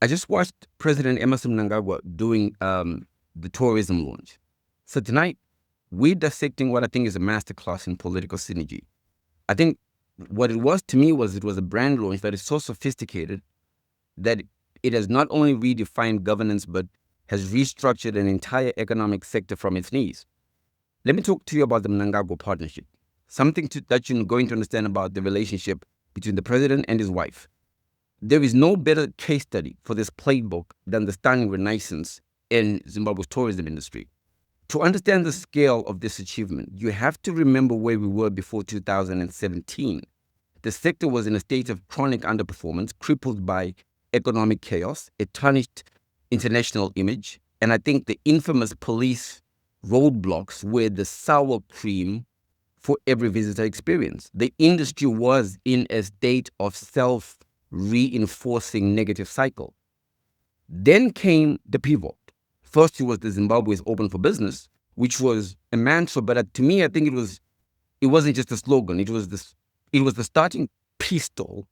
I just watched President Emerson Mnangagwa doing the tourism launch. So tonight, we're dissecting what I think is a masterclass in political synergy. I think what it was to me was it was a brand launch that is so sophisticated that it has not only redefined governance, but has restructured an entire economic sector from its knees. Let me talk to you about the Mnangagwa partnership, that you're going to understand about the relationship between the president and his wife. There is no better case study for this playbook than the stunning renaissance in Zimbabwe's tourism industry. To understand the scale of this achievement, you have to remember where we were before 2017. The sector was in a state of chronic underperformance, crippled by economic chaos, a tarnished international image, and I think the infamous police roadblocks were the sour cream for every visitor experience. The industry was in a state of self-reinforcing negative cycle. Then came the pivot. First, it was the Zimbabwe is open for business, which was a mantra, but to me, I think it wasn't just a slogan. It was the starting pistol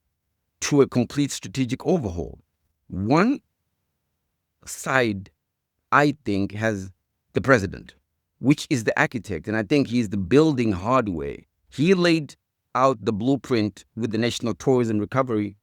to a complete strategic overhaul. One side, I think, has the president, which is the architect, and I think he's the building hardware. He laid out the blueprint with the National Tourism Recovery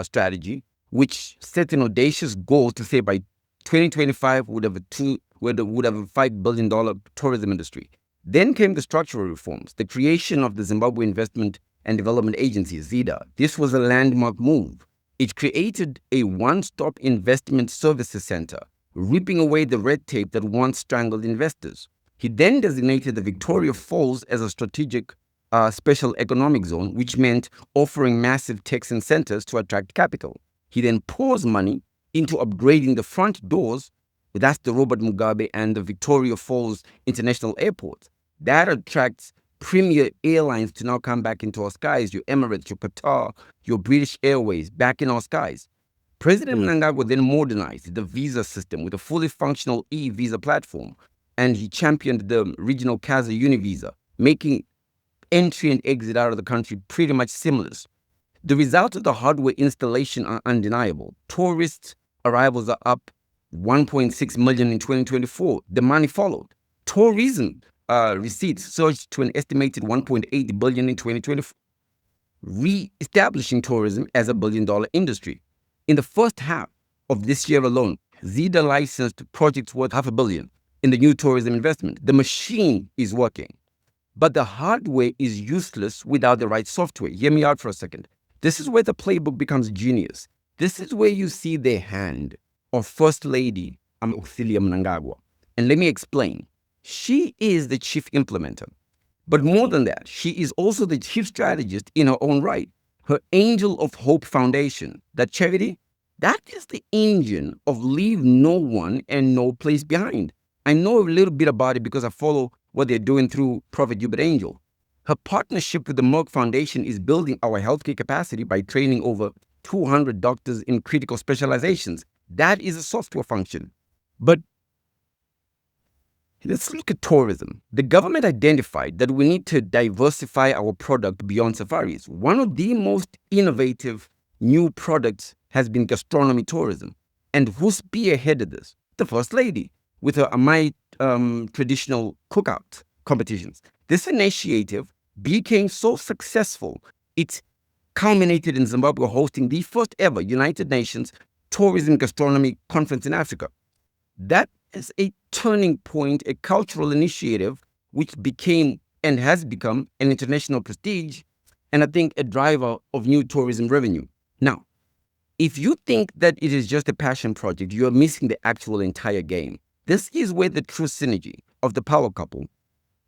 Strategy, which set an audacious goal to say by 2025 would have a $5 billion tourism industry. Then came the structural reforms, the creation of the Zimbabwe Investment and Development Agency, ZIDA. This was a landmark move. It created a one-stop investment services center, ripping away the red tape that once strangled investors. He then designated the Victoria Falls as a strategic special economic zone, which meant offering massive tax incentives to attract capital. He then pours money into upgrading the front doors, that's the Robert Mugabe and the Victoria Falls International Airport. That attracts premier airlines to now come back into our skies, your Emirates, your Qatar, your British Airways, back in our skies. President Mnangagwa then modernized the visa system with a fully functional e-visa platform, and he championed the regional CASA Univisa, making entry and exit out of the country pretty much seamless. The results of the hardware installation are undeniable. Tourist arrivals are up 1.6 million in 2024. The money followed. Tourism receipts surged to an estimated 1.8 billion in 2024, re-establishing tourism as a billion-dollar industry. In the first half of this year alone, ZIDA licensed projects worth $500 million in the new tourism investment. The machine is working, but the hardware is useless without the right software. Hear me out for a second. This is where the playbook becomes genius. This is where you see the hand of First Lady Auxillia Mnangagwa. And let me explain. She is the chief implementer. But more than that, she is also the chief strategist in her own right. Her Angel of Hope Foundation, that charity, that is the engine of Leave No One and No Place Behind. I know a little bit about it because I follow what they're doing through Prophet Hubert Angel. Her partnership with the Merck Foundation is building our healthcare capacity by training over 200 doctors in critical specializations. That is a software function. But let's look at tourism. The government identified that we need to diversify our product beyond safaris. One of the most innovative new products has been gastronomy tourism. And who spearheaded this? The First Lady, with her Amai traditional cookout competitions. This initiative became so successful, it culminated in Zimbabwe hosting the first ever United Nations Tourism Gastronomy Conference in Africa. That is a turning point, a cultural initiative which became and has become an international prestige, and I think a driver of new tourism revenue. Now, if you think that it is just a passion project, you are missing the actual entire game. This is where the true synergy of the power couple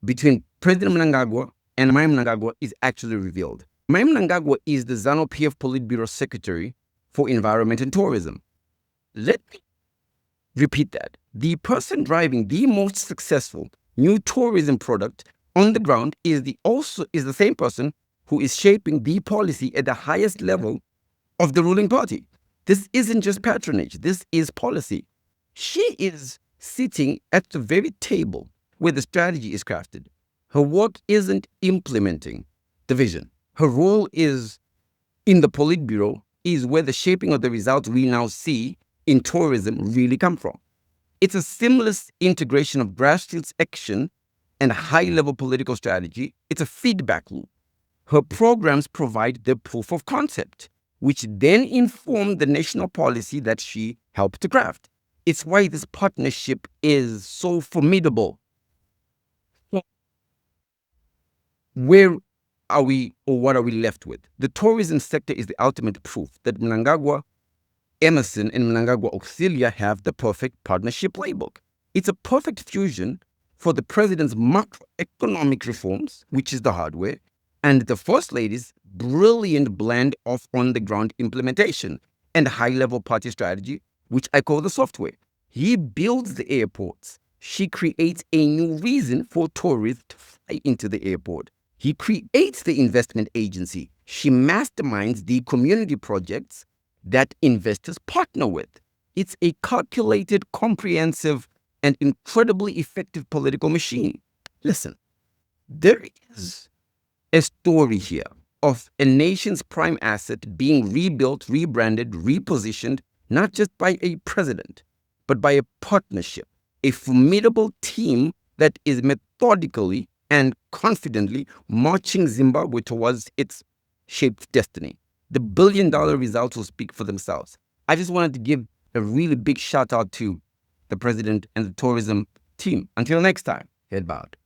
between President Mnangagwa and Mai Mnangagwa is actually revealed. Mai Mnangagwa is the ZANU-PF Politburo Secretary for Environment and Tourism. Let me repeat that. The person driving the most successful new tourism product on the ground is the same person who is shaping the policy at the highest level of the ruling party. This isn't just patronage. This is policy. She is sitting at the very table where the strategy is crafted. Her work isn't implementing the vision. Her role is in the Politburo, is where the shaping of the results we now see in tourism really come from. It's a seamless integration of grassroots action and high-level political strategy. It's a feedback loop. Her programs provide the proof of concept, which then inform the national policy that she helped to craft. It's why this partnership is so formidable. So where are we, or what are we left with? The tourism sector is the ultimate proof that Mnangagwa, Emerson, and Mnangagwa Auxillia have the perfect partnership playbook. It's a perfect fusion for the president's macroeconomic reforms, which is the hardware, and the First Lady's brilliant blend of on-the-ground implementation and high-level party strategy, which I call the software. He builds the airports. She creates a new reason for tourists to fly into the airport. He creates the investment agency. She masterminds the community projects that investors partner with. It's a calculated, comprehensive, and incredibly effective political machine. Listen, there is a story here of a nation's prime asset being rebuilt, rebranded, repositioned, not just by a president, but by a partnership, a formidable team that is methodically and confidently marching Zimbabwe towards its shaped destiny. The billion-dollar results will speak for themselves. I just wanted to give a really big shout out to the president and the tourism team. Until next time, head bowed.